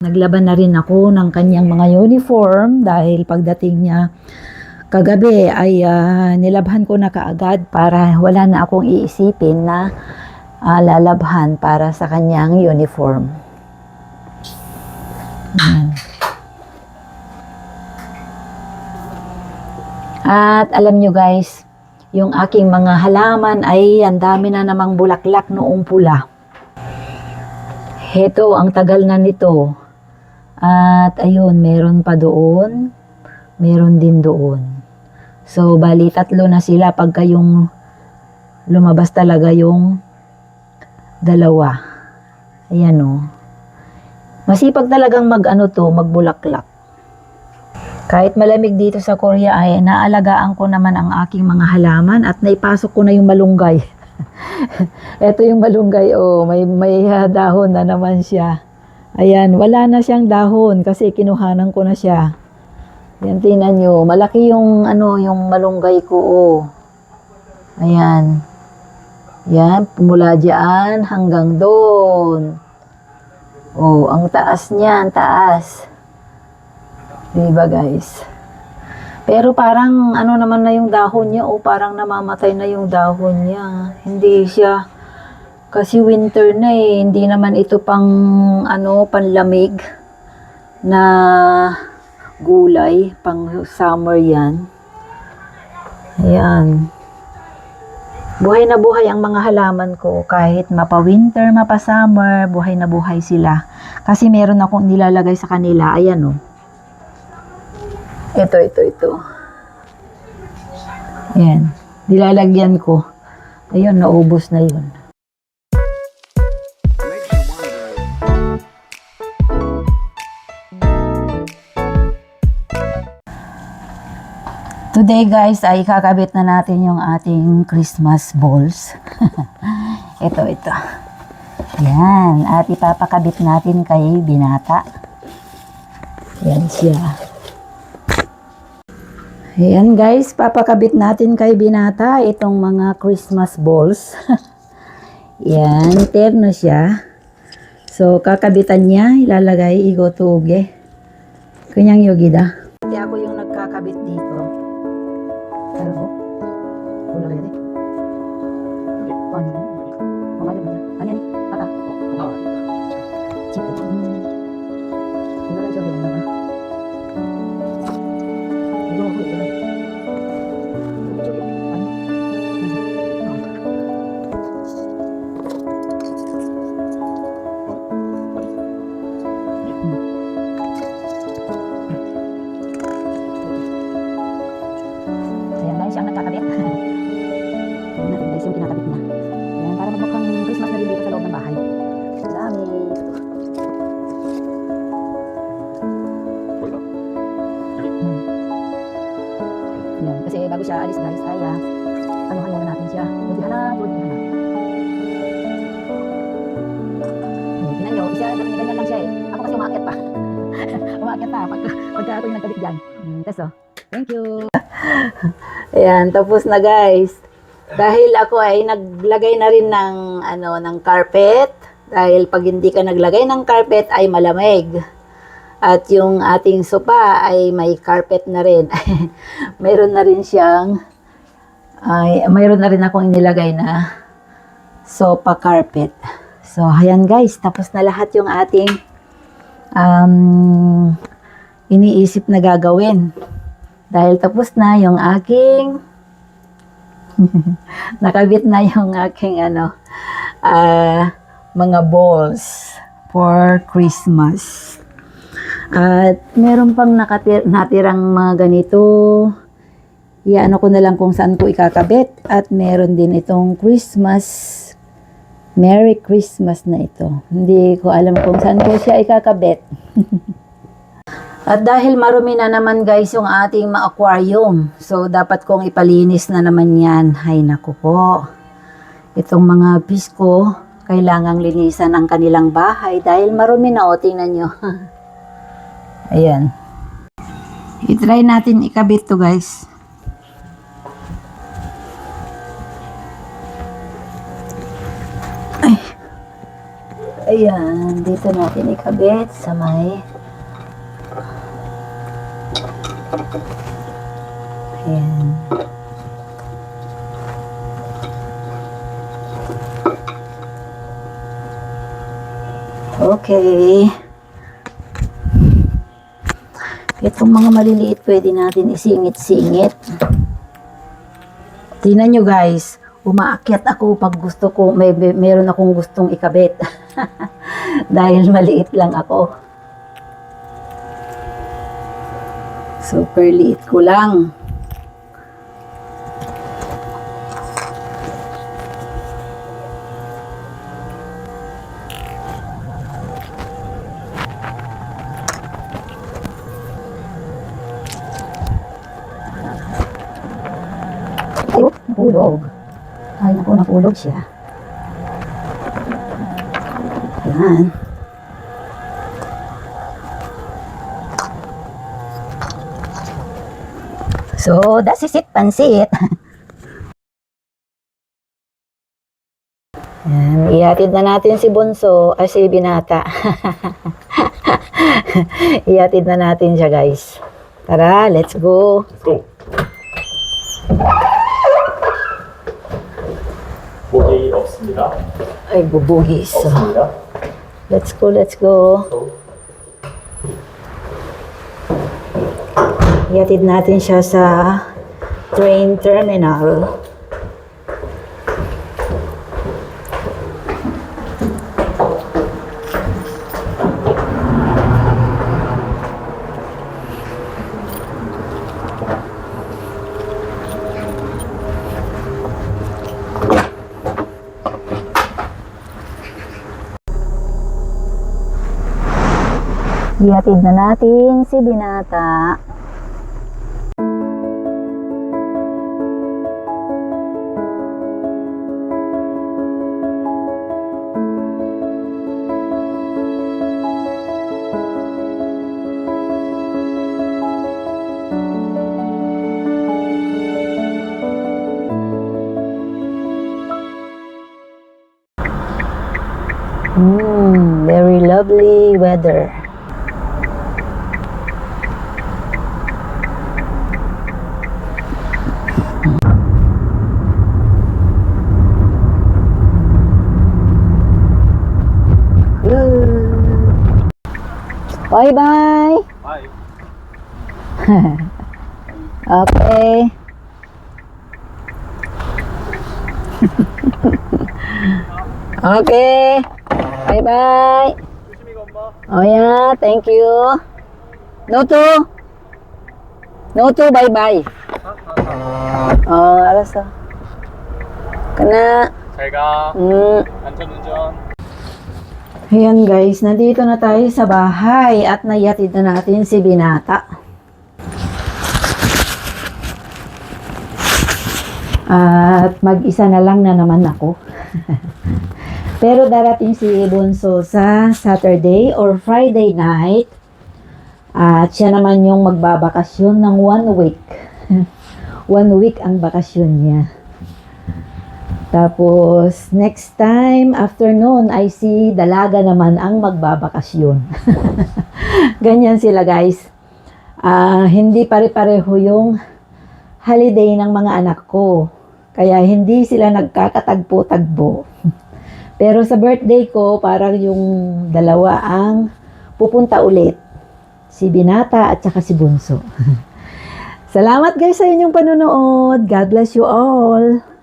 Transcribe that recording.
Naglaban na rin ako ng kanyang mga uniform dahil pagdating niya kagabi ay nilabhan ko na kaagad para wala na akong iisipin na lalabhan para sa kanyang uniform. Ayan. At alam nyo guys, yung aking mga halaman ay ang dami na namang bulaklak noong pula. Heto, ang tagal na nito. At ayun, meron pa doon, meron din doon. So, bali tatlo na sila pagka yung lumabas talaga yung dalawa. Ayan o. Masipag talagang magbulaklak. Kahit malamig dito sa Korea ay naalagaan ko naman ang aking mga halaman at naipasok ko na yung malunggay. Ito yung malunggay, oh, may dahon na naman siya. Ayan, wala na siyang dahon kasi kinuhanan ko na siya. Ayan, tingnan nyo, malaki yung yung malunggay ko, oh. Ayan. Yan, mula diyan hanggang doon. Oh, ang taas niyan, taas. Diba guys? Pero parang naman na yung dahon niya, o parang namamatay na yung dahon niya. Hindi siya, kasi winter na eh, hindi naman ito pang panlamig na gulay, pang summer yan. Ayan. Buhay na buhay ang mga halaman ko, kahit mapa-winter, mapa-summer, buhay na buhay sila. Kasi meron akong nilalagay sa kanila, ayan o. Ito. Ayan. Nilalagyan ko. Ayun, naubos na yun. Today guys, ay kakabit na natin yung ating Christmas balls. Ito. Yan. At ipapakabit natin kay Binata. Yan siya. Ayan guys, papakabit natin kay Binata itong mga Christmas balls. Yan, terno siya. So, kakabitan niya, ilalagay, igotuge. Kanyang yogida. Hindi ako yung nagkakabit dito. Hello? Wala ba yun? Ano? Ano yan? Pata? Chika. Wala lang siya doon naman. Ayan guys, siyang nagkakabit. Ayan natin guys yung kinakabit niya. Ayan, para magmukhang Christmas na rin dito sa loob ng bahay. Dami. Yan, kasi bago siya alis guys, ay anuhan muna natin siya. Tingnan nyo, ganyan lang siya eh. Ako kasi umakyat pa. Umakyat pa pagka ako yung nagkabit dyan. So, thank you. Ayan, tapos na guys. Dahil ako ay naglagay na rin ng carpet. Dahil pag hindi ka naglagay ng carpet ay malamig. At yung ating sopa ay may carpet na rin. Mayroon na rin mayroon na rin akong inilagay na sopa carpet. So, ayan guys, tapos na lahat yung ating iniisip na gagawin. Dahil tapos na yung aking nakabit na yung aking mga balls for Christmas. At meron pang natirang mga ganito. Iano ko na lang kung saan ko ikakabit. At meron din itong Merry Christmas na ito. Hindi ko alam kung saan ko siya ikakabit. At dahil marumi na naman guys yung ating aquarium. So dapat kong ipalinis na naman yan. Hay naku po. Itong mga fish ko, kailangang linisan ang kanilang bahay. Dahil marumi na o, tingnan nyo. Ayan. I-try natin ikabit to guys. Ay. Ayan, dito natin ikabit sa may ayan. Okay. Itong mga maliliit pwede natin isingit-singit. Tingnan nyo guys, umaakyat ako pag gusto ko, meron akong gustong ikabit. Dahil maliit lang ako. Super liit ko lang. Napulog. Ay, naku, napulog siya. Ayan. So, that's it, pansit. Ayan, ihatid na natin si Bunso, si Binata. Ihatid na natin siya, guys. Tara, let's go. Let's go. 보기 없습니다. Ay, bubugis. 없습니다. Let's go, let's go. Ihatid natin siya sa train terminal. Ihatid na natin si Binata. Very lovely weather. Bye-bye. Bye. Okay. Okay. Bye-bye. 조심히 가, 엄마. Oh yeah, thank you. No to. No to, bye-bye. Oh, alas ah. Kana. 잘 가. Mm. 안전운전. Ayan guys, nandito na tayo sa bahay at naihatid na natin si Binata. At mag-isa na lang na naman ako. Pero darating si Bunso sa Saturday or Friday night. At siya naman yung magbabakasyon ng 1 week. 1 week ang bakasyon niya. Tapos, next time, afternoon, ay si Dalaga naman ang magbabakasyon. Ganyan sila, guys. Hindi pare-pareho yung holiday ng mga anak ko. Kaya hindi sila nagkakatagpo-tagpo. Pero sa birthday ko, parang yung dalawa ang pupunta ulit. Si Binata at saka si Bunso. Salamat guys sa inyong panonood. God bless you all.